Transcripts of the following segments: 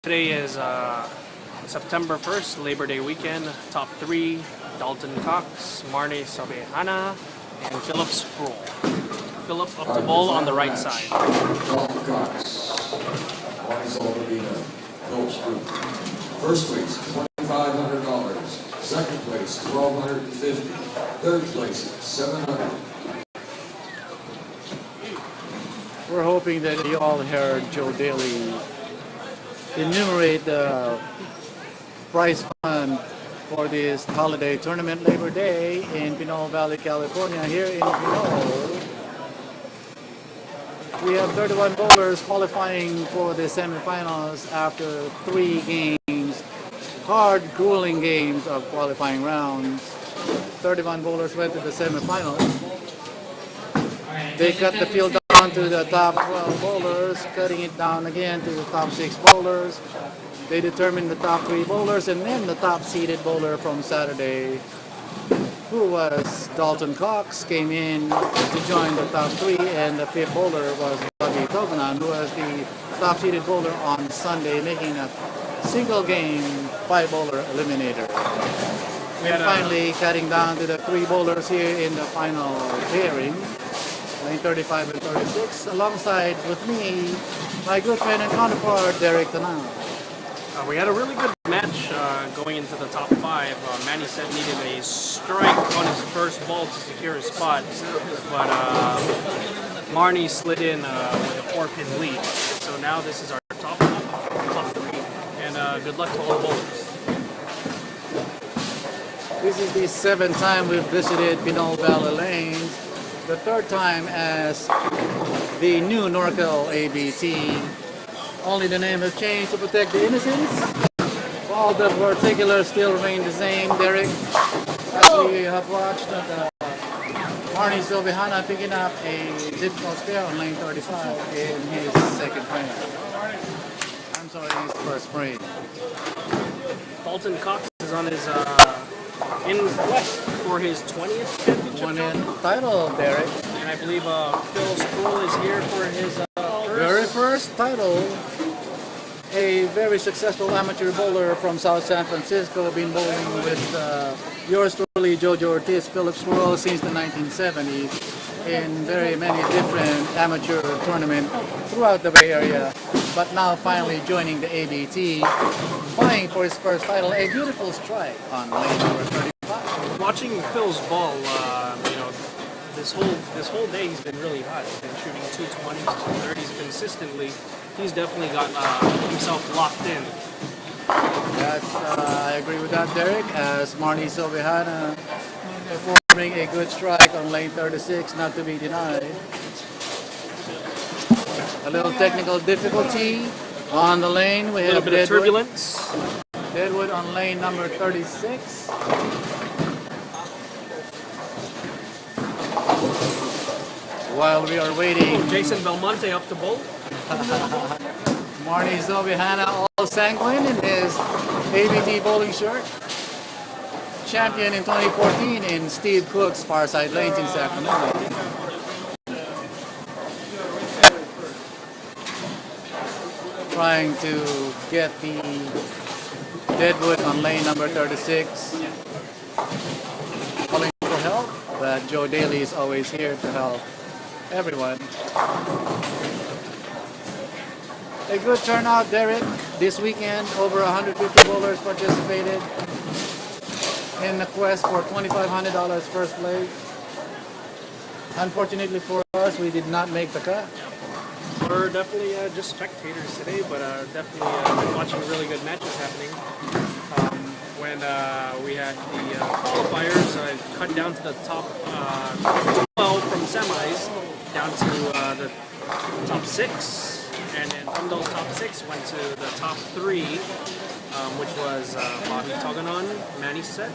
Today is September 1st, Labor Day weekend. Top three, Dalton Cox, Marnie Sobehana, and Philip Sproul. Philip up the ball on the right side. Dalton Cox, Marnie Sobehana, Philip Sproul. First place, $2,500. Second place, $1,250. Third place, $700. We're hoping that you all heard Joe Daly enumerate the prize fund for this holiday tournament Labor Day in Pinole Valley, California. Here in Pinole, we have 31 bowlers qualifying for the semifinals after 3 games, hard, grueling games of qualifying rounds. 31 bowlers went to the semifinals. They cut the field down to the top 12 bowlers, cutting it down again to the top 6 bowlers. They determined the top 3 bowlers, and then the top seeded bowler from Saturday, who was Dalton Cox, came in to join the top 3, and the 5th bowler was Bobby Togonan, who was the top seeded bowler on Sunday, making a single game 5 bowler eliminator. And finally cutting down to the 3 bowlers here in the final pairing, lane 35 and 36, alongside with me, my good friend and counterpart, Derek Tanao. We had a really good match going into the top 5. Manny said needed a strike on his first ball to secure his spot, but Marnie slid in with a 4-pin lead. So now this is our top 3, and good luck to all the bowlers. This is the 7th time we've visited Pinole Valley Lanes, the 3rd time as the new Norcal ABT. Only the name has changed to protect the innocents. All the particulars still remain the same, Derek. As we have watched Marnie Sobehana picking up a difficult spare on lane 35 in his second frame. I'm sorry, his first frame. Dalton Cox is on his in quest for his 20th championship. One title, Derek. And I believe Phil Sproul is here for his very first title. A very successful amateur bowler from South San Francisco, been bowling with yours truly, Jojo Ortiz, Philip Sproul, since the 1970s in very many different amateur tournaments throughout the Bay Area, but now finally joining the ABT, vying for his first title. A beautiful strike on lane number 35. Watching Phil's ball, this whole day he's been really hot. He's been shooting 220s, 230s consistently. He's definitely got himself locked in. Yes, I agree with that, Derek. As Marnie Sobehana performing a good strike on lane 36, not to be denied. A little technical difficulty on the lane. We have a little bit of turbulence. Deadwood on lane number 36. While we are waiting, Jason Belmonte up to bowl. Marnie Sobehana, all sanguine in his ABT bowling shirt. Champion in 2014 in Steve Cook's Farside Lanes in Sacramento. Trying to get the Deadwood on lane number 36. Calling for help, but Joe Daly is always here to help everyone. A good turnout, Derek. This weekend, over 150 bowlers participated in the quest for $2,500 first place. Unfortunately for us, we did not make the cut. We're definitely just spectators today, but definitely been watching really good matches happening. When we had the qualifiers cut down to the top 12 from semis, down to the top 6. And then from those top 6 went to the top 3, which was Bobby Togonan, Manny Set,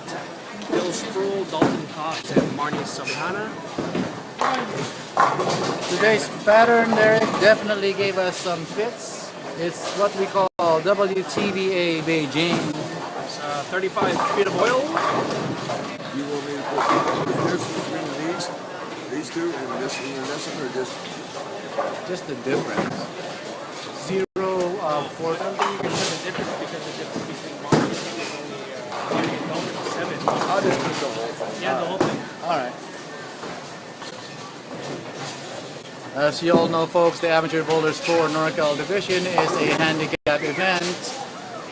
Phil Sproul, Dalton Cox, and Marnie Sobehana. Today's pattern, Derek, definitely gave us some fits. It's what we call WTBA Beijing. 35 feet of oil. You want me to put the difference between these two and this one, or just the difference? 0 of 420, you can put the As you all know, folks, the Amateur Bowlers Tour NorCal Division is a handicap event.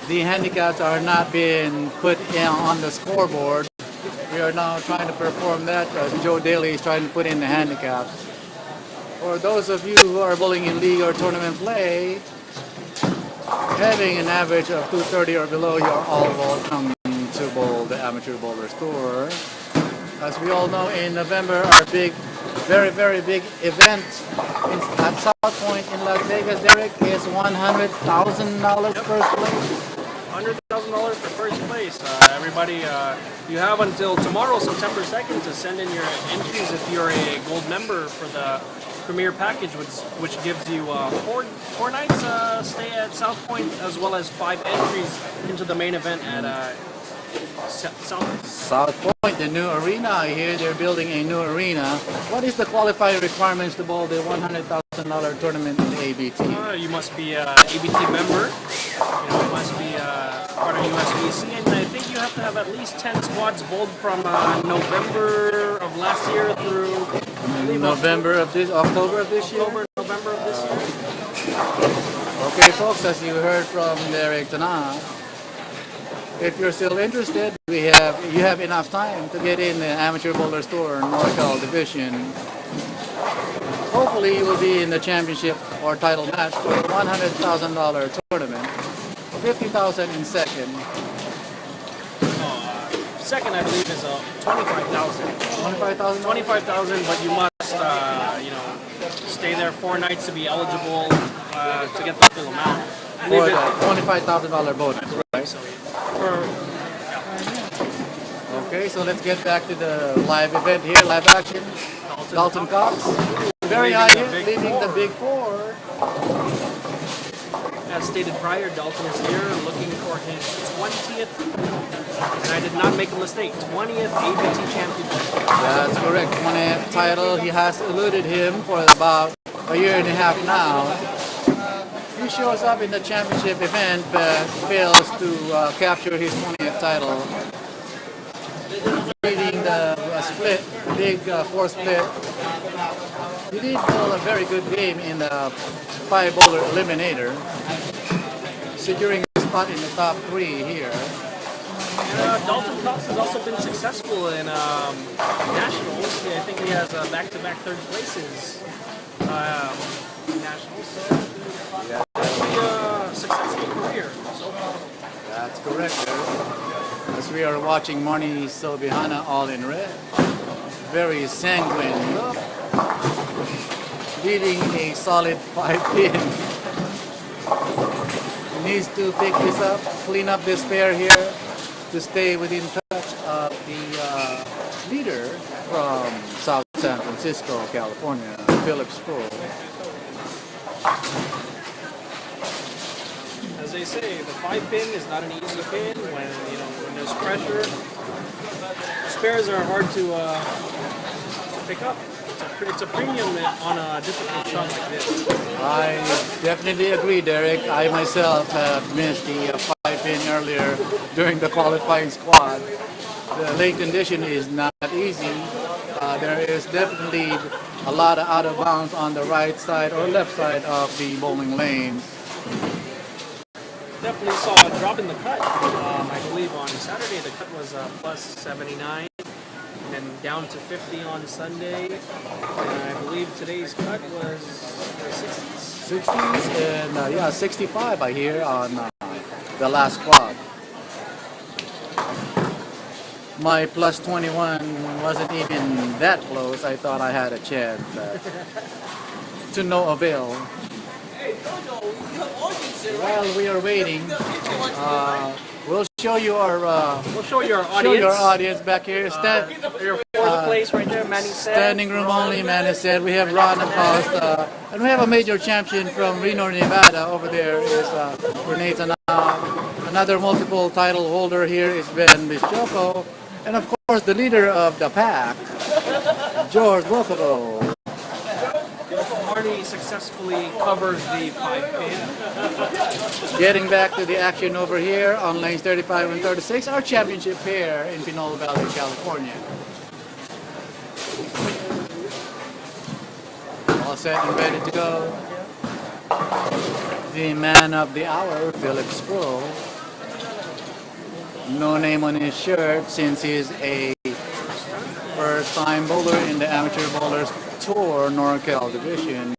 The handicaps are not being put in on the scoreboard. We are now trying to perform that. Joe Daly is trying to put in the handicaps. For those of you who are bowling in league or tournament play, having an average of 230 or below, you are all welcome to bowl the Amateur Bowlers Tour. As we all know, in November, our big, very, very big event at South Point in Las Vegas, Derek, is $100,000 first place. $100,000 for first place. Everybody, you have until tomorrow, September 2nd, to send in your entries if you're a gold member for the Premier Package, which gives you four nights stay at South Point, as well as 5 entries into the main event at South Point, the new arena. I hear they're building a new arena. What is the qualifying requirements to bowl the $100,000 tournament in the ABT? You must be an ABT member. You must be part of USBC, and I think you have to have at least 10 squads bowled from November of last year through October of this year. November of this year. Okay, folks, as you heard from Derek Tana, if you're still interested, you have enough time to get in the Amateur Bowlers Tour NorCal Division. Hopefully, you will be in the championship or title match for the $100,000 tournament. $50,000 in second. Second, I believe, is $25,000. $25,000. $25,000, but you must, stay there 4 nights to be eligible to get the full amount. For the $25,000 bonus, right? So, Okay, so let's get back to the live event here, live action. Dalton Cox, very high hit, leading the Big Four. As stated prior, Dalton is here looking for his 20th, and I did not make a mistake, 20th ABT championship. That's correct, 20th title. He has eluded him for about a year and a half now. He shows up in the championship event but fails to capture his 20th title. Leading the split, the big 4 split. He did bowl a very good game in the 5-bowler eliminator, securing a spot in the top 3 here. Dalton Cox has also been successful in nationals. I think he has back-to-back 3rd places in nationals. So a successful career so far. That's correct, sir. As we are watching Marnie Sobihana all in red. Very sanguine look. Leading a solid 5-pin. Needs to pick this up, clean up this pair here to stay within touch of the leader from South San Francisco, California, Philip Sproul. As they say, the 5-pin is not an easy pin. When there's pressure, spares are hard to pick up. It's a premium on a difficult shot like this. I definitely agree, Derek. I myself have missed the 5-pin earlier during the qualifying squad. The lane condition is not easy. There is definitely a lot of out of bounds on the right side or left side of the bowling lanes. Definitely saw a drop in the cut. I believe on Saturday the cut was plus 79, and then down to 50 on Sunday. And I believe today's cut was 60s. 60s and 65 I hear on the last squad. My plus 21 wasn't even that close. I thought I had a chance, but to no avail. While we are waiting, we'll show you our audience back here. Your 4th place right there, Manny said. Standing room only, Manny said. We have Ron Post, and we have a major champion from Reno, Nevada. Over there is Renee Tana. Another multiple title holder here is Ben Bischoko. And of course, the leader of the pack, George Wilfado. Marty successfully covers the 5-pin. Getting back to the action over here on lanes 35 and 36, our championship pair in Pinole Valley, California. All set and ready to go. The man of the hour, Philip Sproul. No name on his shirt since he's a first-time bowler in the Amateur Bowlers Tour NorCal division.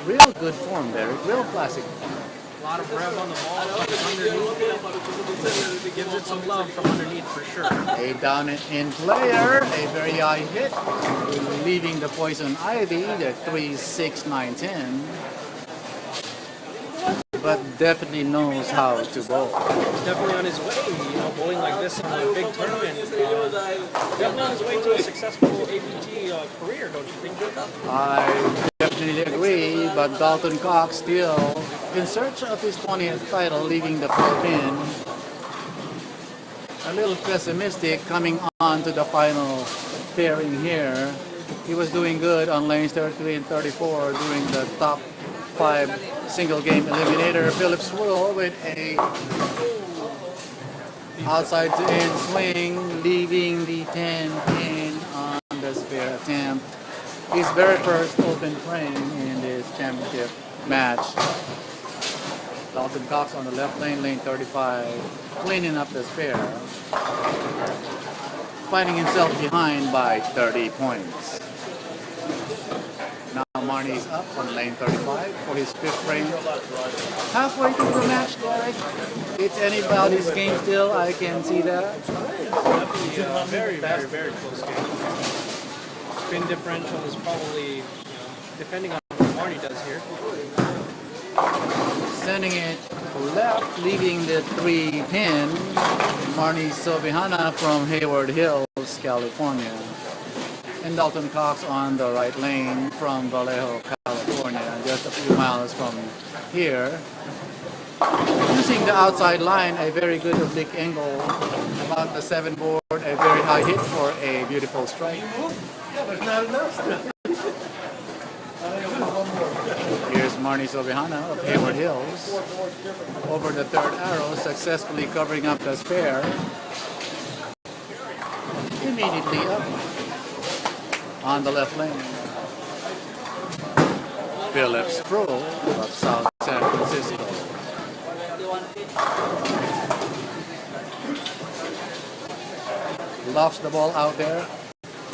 Real good form there, real classic. A lot of rev on the ball, underneath it. Gives it some love from underneath for sure. A down and in player, a very high hit, leaving the Poison Ivy, the 3, 6, 9, 10. But definitely knows how to bowl. Definitely on his way, bowling like this in a big tournament. Definitely on his way to a successful ABT career, don't you think? I definitely agree, but Dalton Cox still in search of his 20th title, leaving the pin. A little pessimistic coming on to the final pairing here. He was doing good on lanes 33 and 34 during the top 5 single game eliminator. Philip Sproul with a outside to in swing, leaving the 10 pin on the spare attempt. His very first open frame in this championship match. Dalton Cox on the left lane, lane 35, cleaning up the spare. Finding himself behind by 30 points. Now Marnie's up on lane 35 for his 5th frame. Halfway through the match, Derek. It's anybody's game still, I can see that. Very, very, very close game. Spin differential is probably, depending on what Marnie does here. Sending it left, leaving the 3 pin. Marnie Sobihana from Hayward Hills, California. And Dalton Cox on the right lane from Vallejo, California, just a few miles from here. Using the outside line, a very good oblique angle, about the 7 board, a very high hit for a beautiful strike. Here's Marnie Sobihana of Hayward Hills. Over the 3rd arrow, successfully covering up the spare. Immediately up on the left lane. Philip Sproul of South San Francisco. Lofts the ball out there,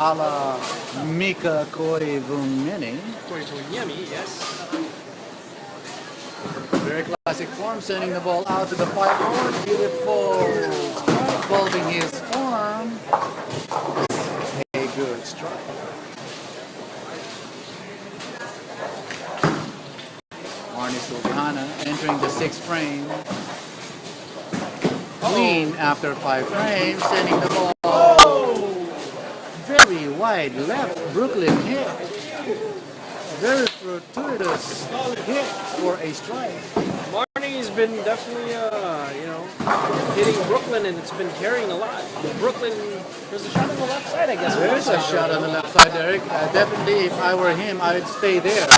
a la Mika Koivuniemi. Koivuniemi, yes. Very classic form, sending the ball out to the 5 board. Beautiful strike, folding his form. A good strike. Marnie Sobihana entering the 6th frame. Clean after 5 frames, sending the ball very wide left. Brooklyn hit. Very fortuitous hit for a strike. Marnie's been definitely, hitting Brooklyn, and it's been carrying a lot. Brooklyn, there's a shot on the left side, I guess. There's a shot on the left side, Derek. Definitely, if I were him, I'd stay there.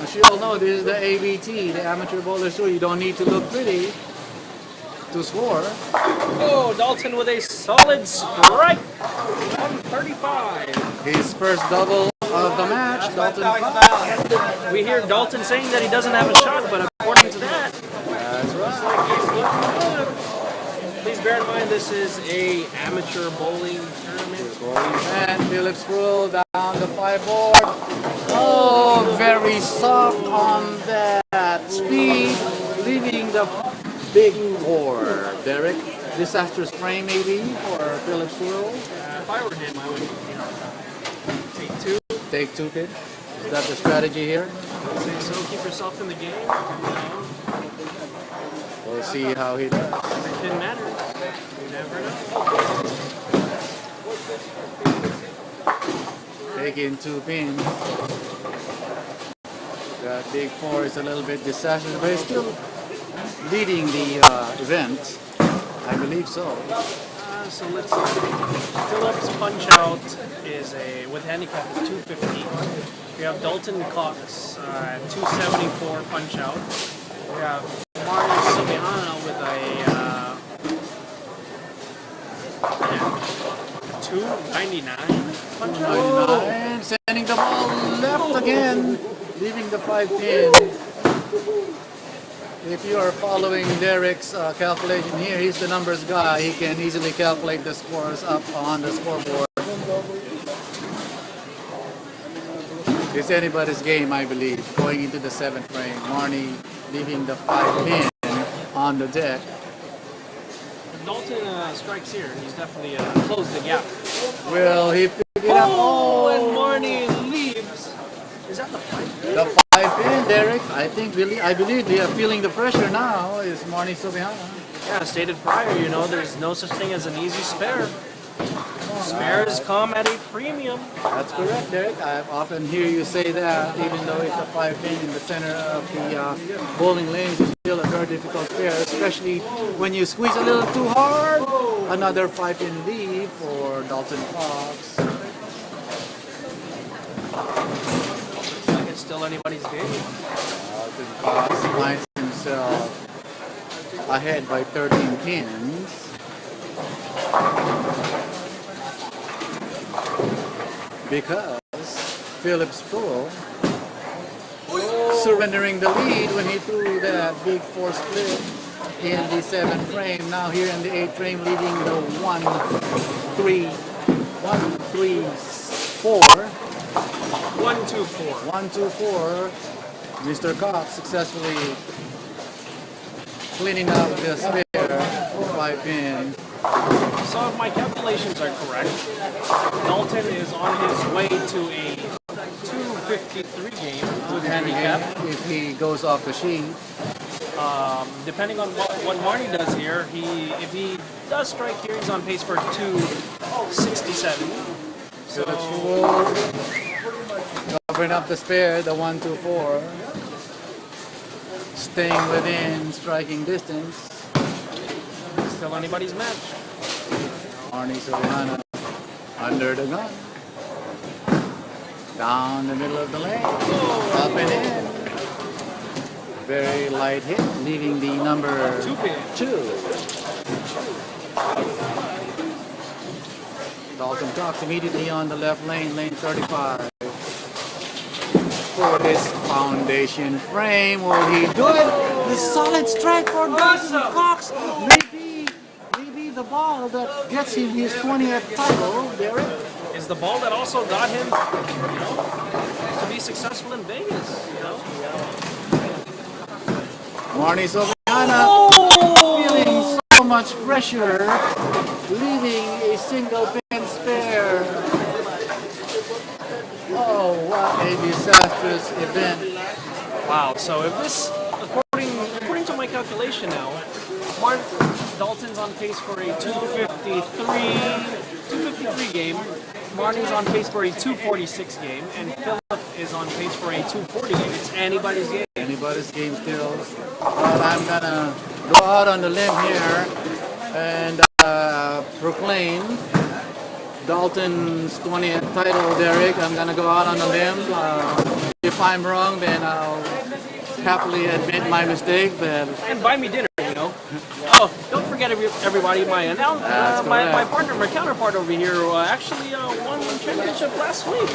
As you all know, this is the ABT, the Amateur Bowlers Tour. You don't need to look pretty to score. Oh, Dalton with a solid strike. 135. His first double of the match, Dalton Cox. We hear Dalton saying that he doesn't have a shot, but according to that, That's looks right. like he's looking good. Please bear in mind this is a amateur bowling tournament. And Philip Sproul down the 5 board. Oh, very soft on that speed, leaving the big 4. Derek, disastrous frame maybe for Philip Sproul. If I were him, I would, take 2. Take 2 pin. Is that the strategy here? Say so. Keep yourself in the game. We'll see how he does. Every pin matters. You never know. Taking 2 pins. That big 4 is a little bit disastrous, but he's still leading the event. I believe so. So let's see. Phillips punch out is with handicap is 250. We have Dalton Cox 274 punch out. We have Marnie Sobihana with a 299 punch out. 99, sending the ball left again, leaving the 5 pin. If you are following Derek's calculation here, he's the numbers guy. He can easily calculate the scores up on the scoreboard. It's anybody's game, I believe. Going into the 7th frame, Marnie leaving the 5 pin on the deck. If Dalton strikes here, he's definitely closed the gap. Will he pick it up? Oh, and Marnie leaves. Is that the 5 pin? The 5 pin, Derek. I believe they are feeling the pressure now. Is Marnie Sobihana? Yeah, stated prior, you know, there's no such thing as an easy spare. Spares come at a premium. That's correct, Derek. I often hear you say that, even though it's a 5 pin in the center of the bowling lanes, it's still a very difficult spare, especially when you squeeze a little too hard. Another 5 pin lead for Dalton Cox. Looks like it's still anybody's game. Dalton Cox finds himself ahead by 13 pins. Because Philip Sproul surrendering the lead when he threw that big 4 split in the 7th frame. Now here in the 8th frame, leading the 1-3-4. 1-2-4. 1-2-4. Mr. Cox successfully cleaning up the spare 5 pin. So if my calculations are correct, Dalton is on his way to a 253 game with handicap. If he goes off the sheet. Depending on what Marnie does here, if he does strike here, he's on pace for 267. So Covering up the spare, the 1-2-4. Staying within striking distance. still anybody's match. Marnie Sobihana under the gun. Down the middle of the lane. Up and in. Very light hit, leaving the number 2. Dalton Cox immediately on the left lane, lane 35. For this foundation frame, will he do it? The solid strike for Dalton Cox. Maybe the ball that gets him his 20th title, Derek. Is the ball that also got him, to be successful in Vegas, Marnie Sobihana feeling so much pressure, leaving a single pin spare. Oh, what a disastrous event. Wow, so if this, according to my calculation now, Dalton's on pace for a 253 game, Marnie's on pace for a 246 game, and Philip is on pace for a 240 game. It's anybody's game. Anybody's game still. But I'm gonna go out on the limb here and proclaim Dalton's 20th title, Derek. I'm gonna go out on the limb. If I'm wrong, then I'll happily admit my mistake. But And buy me dinner, Oh, don't forget everybody, my partner, my counterpart over here, actually won the championship last week.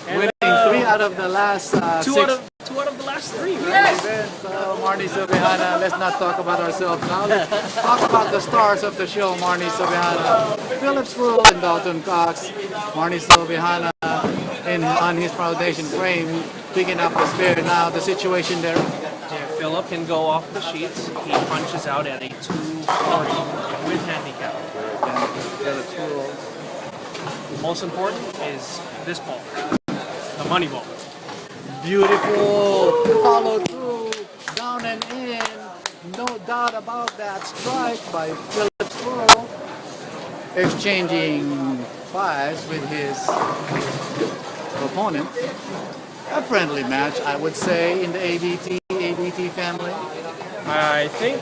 And, winning 3 out of the last 6. Two out of the last 3. Right? Yes. So Marnie Sobihana, let's not talk about ourselves now. Let's talk about the stars of the show. Marnie Sobihana, Philip Sproul, and Dalton Cox. Marnie Sobihana on his foundation frame, picking up the spare. Now the situation there. If Philip can go off the sheets, he punches out at a 240 with handicap. Philip Sproul. Most important is this ball, the money ball. Beautiful follow through, down and in. No doubt about that strike by Philip Sproul. Exchanging fives with his opponent. A friendly match, I would say, in the ABT family. I think,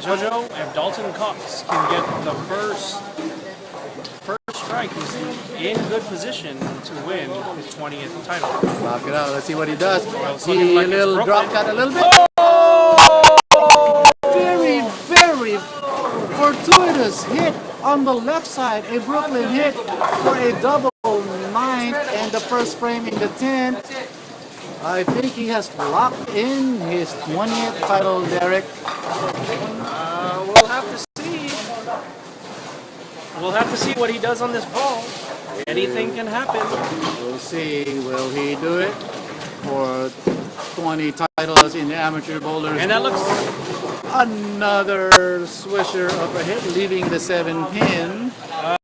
Jojo, if Dalton Cox can get the first strike, he's in good position to win his 20th title. Lock it out. Let's see what he does. It's He looking like it's little Brooklyn. drop cut a little bit. Very, very fortuitous hit on the left side. A Brooklyn hit for a double 9th the first frame in the 10th. I think he has locked in his 20th title, Derek. We'll have to see. We'll have to see what he does on this ball. Anything can happen. We'll see. Will he do it for 20 titles in the amateur bowlers? And that looks another swisher of a hit, leaving the 7-pin.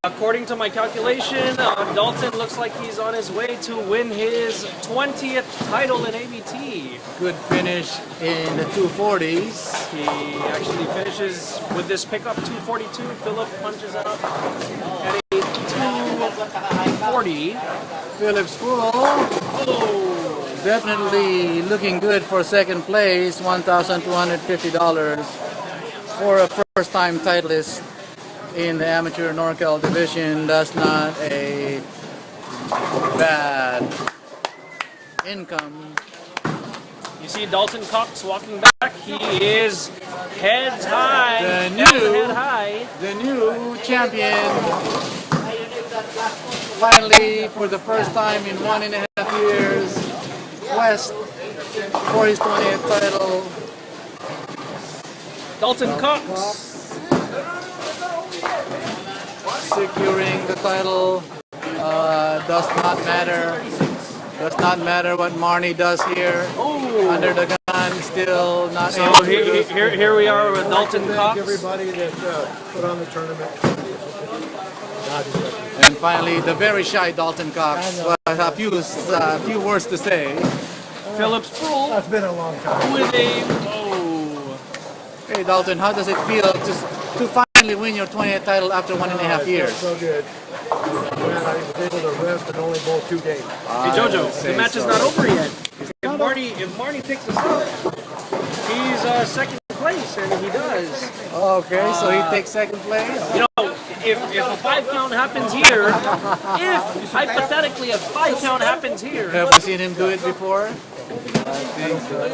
According to my calculation, Dalton looks like he's on his way to win his 20th title in ABT. Good finish in the 240s. He actually finishes with this pickup 242. Philip punches out at a 240. Philip Sproul definitely looking good for second place, $1,250 for a first-time titleist in the amateur NorCal division. That's not a bad income. You see Dalton Cox walking back. He is heads high. The Head high. new champion. Finally, for the first time in 1.5 years, quest for his 20th title. Dalton Cox. Securing the title. Does not matter. Does not matter what Marnie does here. Under the gun, still not able So to. here we are with Dalton Cox. Everybody that put on the tournament. And finally, the very shy Dalton Cox. Well, a few words to say. Philip Sproul That's been a long time. with a Hey Dalton, how does it feel to finally win your 20th title after 1.5 years? So good. Man, I was able to rest and only bowl 2 games. Hey Jojo, the match is not over yet. If Marty picks us up, he's second place, and he does. Okay, so he takes second place. You know, if a 5 count happens here, if hypothetically a 5 count happens here, Have we seen him do it before? I think so.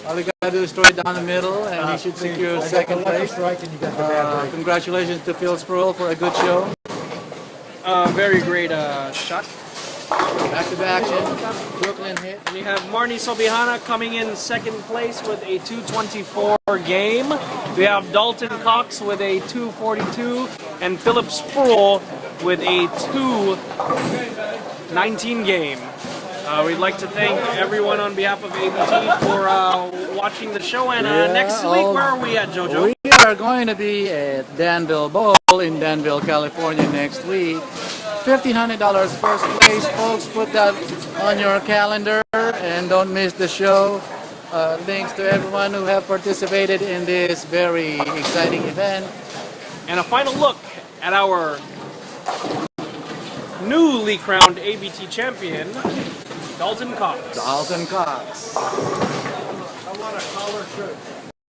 All you gotta do is throw it down the middle, and he should secure second place. Strike and you got the bad break. Congratulations to Phil Sproul for a good show. very great shot. Back to the action. Brooklyn hit. And you have Marnie Sobihana coming in second place with a 224 game. We have Dalton Cox with a 242 and Philip Sproul with a 219 game. We'd like to thank everyone on behalf of ABT for watching the show. And next week, where are we at, Jojo? We are going to be at Danville Bowl in Danville, California next week. $1,500 first place, folks. Put that on your calendar and don't miss the show. Thanks to everyone who have participated in this very exciting event. And a final look at our newly crowned ABT champion, Dalton Cox. Dalton Cox. I want a collar shirt.